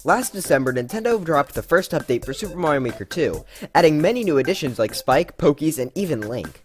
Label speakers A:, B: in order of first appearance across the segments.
A: Last December, Nintendo dropped the first update for Super Mario Maker 2, adding many new additions like Spike, Pokeys, and even Link.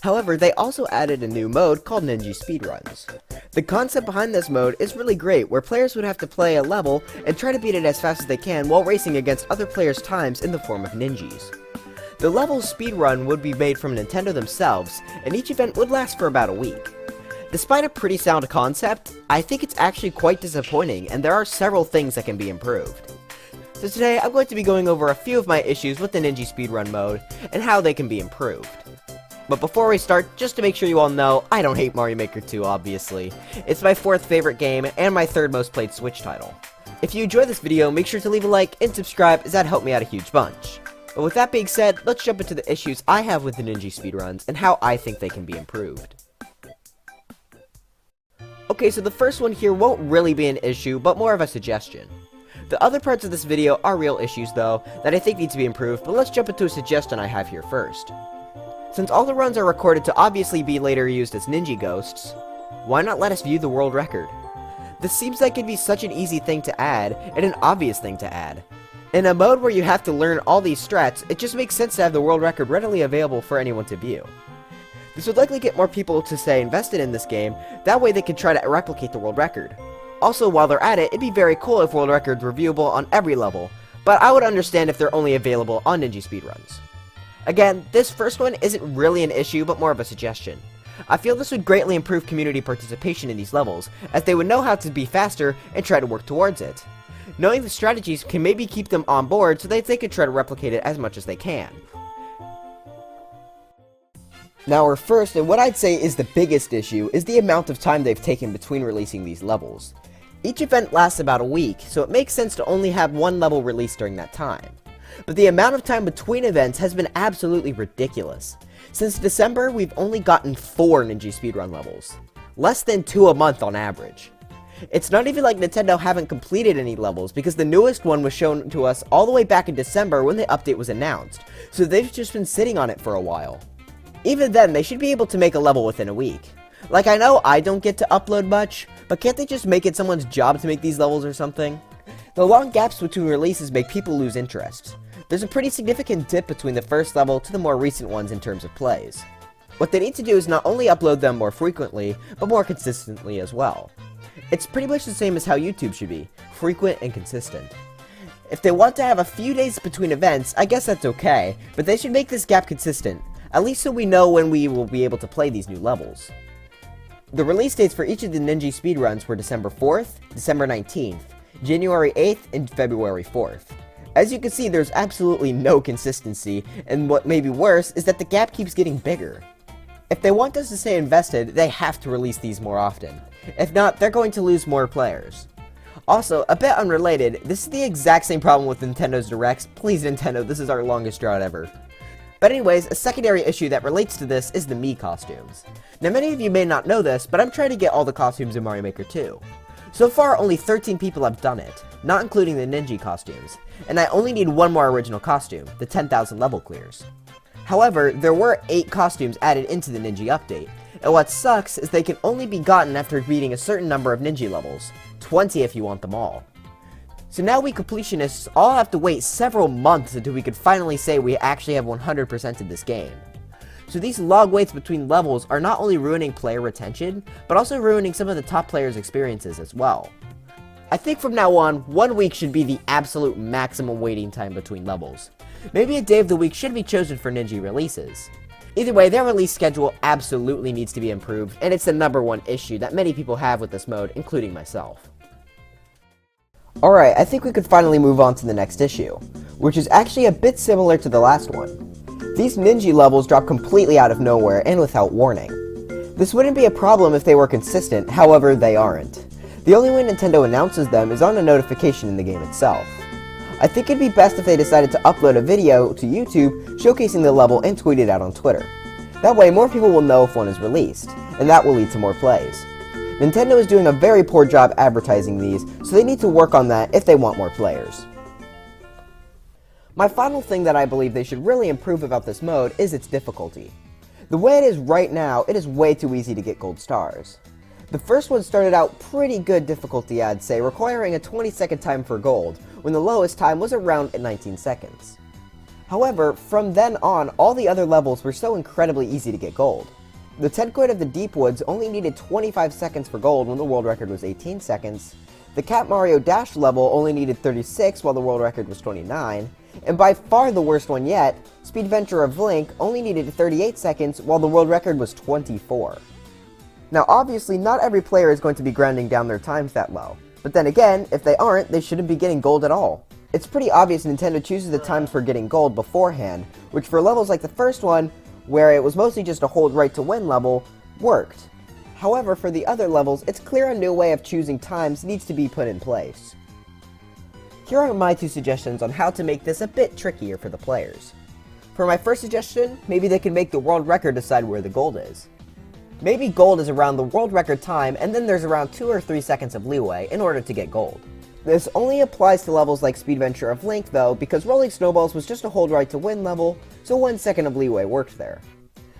A: However, they also added a new mode called Ninji Speedruns. The concept behind this mode is really great, where players would have to play a level and try to beat it as fast as they can while racing against other players' times in the form of ninjas. The level's speedrun would be made from Nintendo themselves, and each event would last for about a week. Despite a pretty sound concept, I think it's actually quite disappointing, and there are several things that can be improved. So today, I'm going to be going over a few of my issues with the Ninja Speedrun mode, and how they can be improved. But before we start, just to make sure you all know, I don't hate Mario Maker 2, obviously. It's my 4th favorite game, and my 3rd most played Switch title. If you enjoyed this video, make sure to leave a like and subscribe, as that helped me out a huge bunch. But with that being said, let's jump into the issues I have with the Ninja Speedruns, and how I think they can be improved. Okay, so the first one here won't really be an issue, but more of a suggestion. The other parts of this video are real issues, though, that I think need to be improved, but let's jump into a suggestion I have here first. Since all the runs are recorded to obviously be later used as Ninja Ghosts, why not let us view the world record? This seems like it'd be such an easy thing to add, and an obvious thing to add. In a mode where you have to learn all these strats, it just makes sense to have the world record readily available for anyone to view. This would likely get more people to stay invested in this game, that way they could try to replicate the world record. Also, while they're at it, it'd be very cool if world records were viewable on every level, but I would understand if they're only available on Ninja Speedruns. Again, this first one isn't really an issue, but more of a suggestion. I feel this would greatly improve community participation in these levels, as they would know how to be faster and try to work towards it. Knowing the strategies can maybe keep them on board so that they can try to replicate it as much as they can. Now our first, and what I'd say is the biggest issue, is the amount of time they've taken between releasing these levels. Each event lasts about a week, so it makes sense to only have one level released during that time. But the amount of time between events has been absolutely ridiculous. Since December, we've only gotten 4 Ninja Speedrun levels. Less than 2 a month on average. It's not even like Nintendo haven't completed any levels, because the newest one was shown to us all the way back in December when the update was announced, so they've just been sitting on it for a while. Even then, they should be able to make a level within a week. Like, I know I don't get to upload much, but can't they just make it someone's job to make these levels or something? The long gaps between releases make people lose interest. There's a pretty significant dip between the first level to the more recent ones in terms of plays. What they need to do is not only upload them more frequently, but more consistently as well. It's pretty much the same as how YouTube should be, frequent and consistent. If they want to have a few days between events, I guess that's okay, but they should make this gap consistent, at least so we know when we will be able to play these new levels. The release dates for each of the Ninja Speedruns were December 4th, December 19th, January 8th, and February 4th. As you can see, there's absolutely no consistency, and what may be worse is that the gap keeps getting bigger. If they want us to stay invested, they have to release these more often. If not, they're going to lose more players. Also, a bit unrelated, this is the exact same problem with Nintendo's Directs. Please Nintendo, this is our longest drought ever. But anyways, a secondary issue that relates to this is the Mii costumes. Now many of you may not know this, but I'm trying to get all the costumes in Mario Maker 2. So far, only 13 people have done it, not including the Ninja costumes, and I only need one more original costume, the 10,000 level clears. However, there were 8 costumes added into the Ninja update, and what sucks is they can only be gotten after beating a certain number of Ninja levels, 20 if you want them all. So now we completionists all have to wait several months until we could finally say we actually have 100%ed this game. So these long waits between levels are not only ruining player retention, but also ruining some of the top players' experiences as well. I think from now on, 1 week should be the absolute maximum waiting time between levels. Maybe a day of the week should be chosen for Ninja releases. Either way, their release schedule absolutely needs to be improved, and it's the #1 issue that many people have with this mode, including myself. Alright, I think we could finally move on to the next issue, which is actually a bit similar to the last one. These Ninja levels drop completely out of nowhere and without warning. This wouldn't be a problem if they were consistent, however they aren't. The only way Nintendo announces them is on a notification in the game itself. I think it'd be best if they decided to upload a video to YouTube showcasing the level and tweet it out on Twitter. That way more people will know if one is released, and that will lead to more plays. Nintendo is doing a very poor job advertising these, so they need to work on that if they want more players. My final thing that I believe they should really improve about this mode is its difficulty. The way it is right now, it is way too easy to get gold stars. The first one started out pretty good difficulty, I'd say, requiring a 20-second time for gold, when the lowest time was around 19 seconds. However, from then on, all the other levels were so incredibly easy to get gold. The 10 coin of the Deep Woods only needed 25 seconds for gold when the world record was 18 seconds. The Cat Mario Dash level only needed 36 while the world record was 29. And by far the worst one yet, Speedventure of Link only needed 38 seconds while the world record was 24. Now obviously not every player is going to be grinding down their times that low. But then again, if they aren't, they shouldn't be getting gold at all. It's pretty obvious Nintendo chooses the times for getting gold beforehand, which for levels like the first one, where it was mostly just a hold right to win level, worked. However, for the other levels, it's clear a new way of choosing times needs to be put in place. Here are my two suggestions on how to make this a bit trickier for the players. For my first suggestion, maybe they can make the world record decide where the gold is. Maybe gold is around the world record time, and then there's around 2 or 3 seconds of leeway in order to get gold. This only applies to levels like Speedventure of Link though, because Rolling Snowballs was just a hold right to win level, so 1 second of leeway worked there.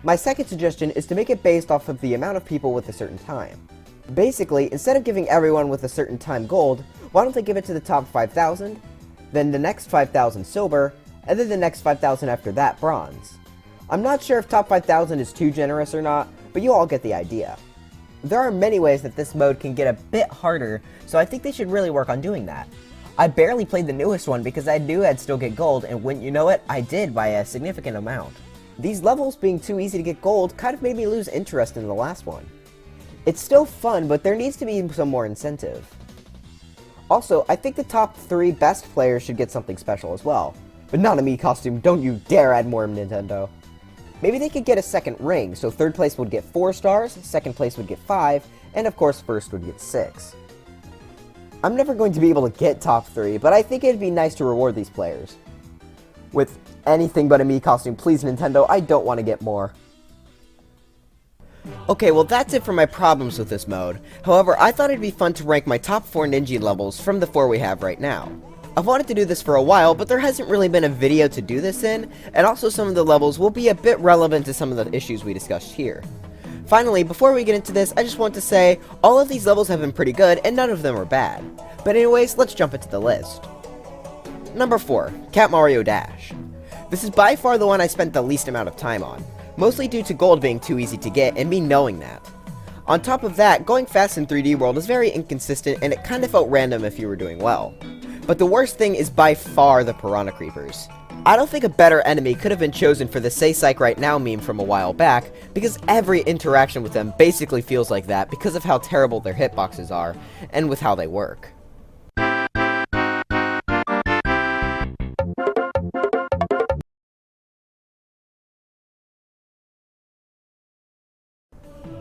A: My second suggestion is to make it based off of the amount of people with a certain time. Basically, instead of giving everyone with a certain time gold, why don't they give it to the top 5,000, then the next 5,000 silver, and then the next 5,000 after that bronze. I'm not sure if top 5,000 is too generous or not, but you all get the idea. There are many ways that this mode can get a bit harder, so I think they should really work on doing that. I barely played the newest one because I knew I'd still get gold, and wouldn't you know it, I did by a significant amount. These levels being too easy to get gold kind of made me lose interest in the last one. It's still fun, but there needs to be some more incentive. Also, I think the top 3 best players should get something special as well. But not a me costume, don't you dare add more, Nintendo. Maybe they could get a second ring, so 3rd place would get 4 stars, 2nd place would get 5, and of course 1st would get 6. I'm never going to be able to get top 3, but I think it'd be nice to reward these players. With anything but a me costume, please Nintendo, I don't want to get more. Okay, well that's it for my problems with this mode. However, I thought it'd be fun to rank my top 4 Ninja levels from the 4 we have right now. I've wanted to do this for a while, but there hasn't really been a video to do this in, and also some of the levels will be a bit relevant to some of the issues we discussed here. Finally, before we get into this, I just want to say, all of these levels have been pretty good, and none of them are bad. But anyways, let's jump into the list. Number 4, Cat Mario Dash. This is by far the one I spent the least amount of time on, mostly due to gold being too easy to get and me knowing that. On top of that, going fast in 3D World is very inconsistent and it kinda felt random if you were doing well. But the worst thing is by far the Piranha Creepers. I don't think a better enemy could have been chosen for the Say Psych Right Now meme from a while back, because every interaction with them basically feels like that because of how terrible their hitboxes are, and with how they work.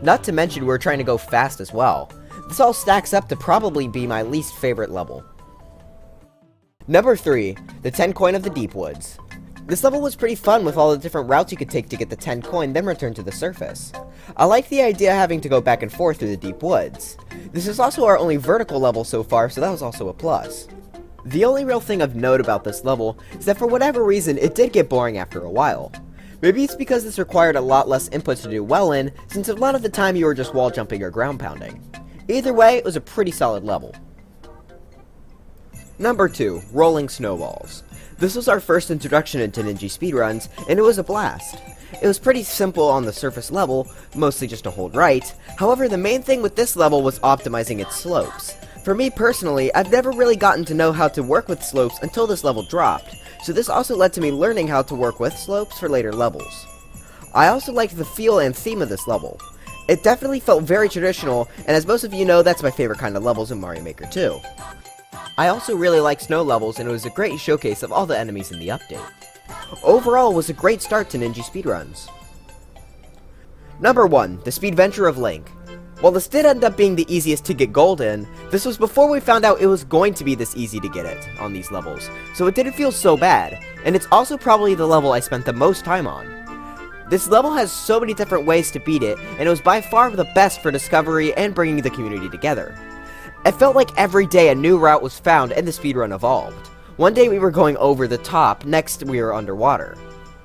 A: Not to mention we're trying to go fast as well. This all stacks up to probably be my least favorite level. Number 3, the 10 coin of the Deep Woods. This level was pretty fun with all the different routes you could take to get the 10 coin, then return to the surface. I like the idea of having to go back and forth through the Deep Woods. This is also our only vertical level so far, so that was also a plus. The only real thing of note about this level is that for whatever reason, it did get boring after a while. Maybe it's because this required a lot less input to do well in, since a lot of the time you were just wall jumping or ground pounding. Either way, it was a pretty solid level. Number 2, Rolling Snowballs. This was our first introduction into Ninji Speedruns, and it was a blast. It was pretty simple on the surface level, mostly just a hold right. However, the main thing with this level was optimizing its slopes. For me personally, I've never really gotten to know how to work with slopes until this level dropped, so this also led to me learning how to work with slopes for later levels. I also liked the feel and theme of this level. It definitely felt very traditional, and as most of you know, that's my favorite kind of levels in Mario Maker 2. I also really like snow levels, and it was a great showcase of all the enemies in the update. Overall, it was a great start to Ninja Speedruns. Number 1, the Speedventure of Link. While this did end up being the easiest to get gold in, this was before we found out it was going to be this easy to get it on these levels, so it didn't feel so bad, and it's also probably the level I spent the most time on. This level has so many different ways to beat it, and it was by far the best for discovery and bringing the community together. It felt like every day a new route was found and the speedrun evolved. One day we were going over the top, next we were underwater.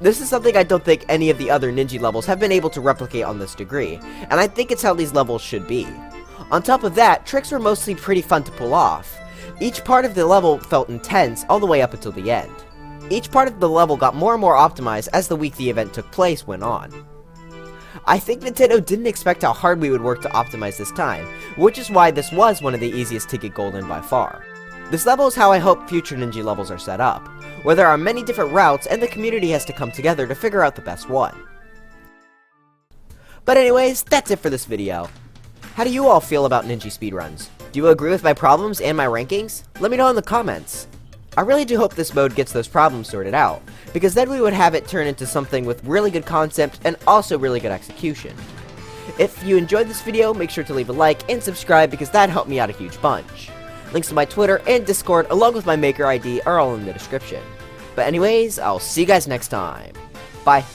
A: This is something I don't think any of the other Ninja levels have been able to replicate on this degree, and I think it's how these levels should be. On top of that, tricks were mostly pretty fun to pull off. Each part of the level felt intense all the way up until the end. Each part of the level got more and more optimized as the week the event took place went on. I think Nintendo didn't expect how hard we would work to optimize this time, which is why this was one of the easiest to get gold in by far. This level is how I hope future Ninja levels are set up, where there are many different routes and the community has to come together to figure out the best one. But anyways, that's it for this video. How do you all feel about Ninja Speedruns? Do you agree with my problems and my rankings? Let me know in the comments. I really do hope this mode gets those problems sorted out, because then we would have it turn into something with really good concept and also really good execution. If you enjoyed this video, make sure to leave a like and subscribe because that helped me out a huge bunch. Links to my Twitter and Discord along with my Maker ID are all in the description. But anyways, I'll see you guys next time. Bye.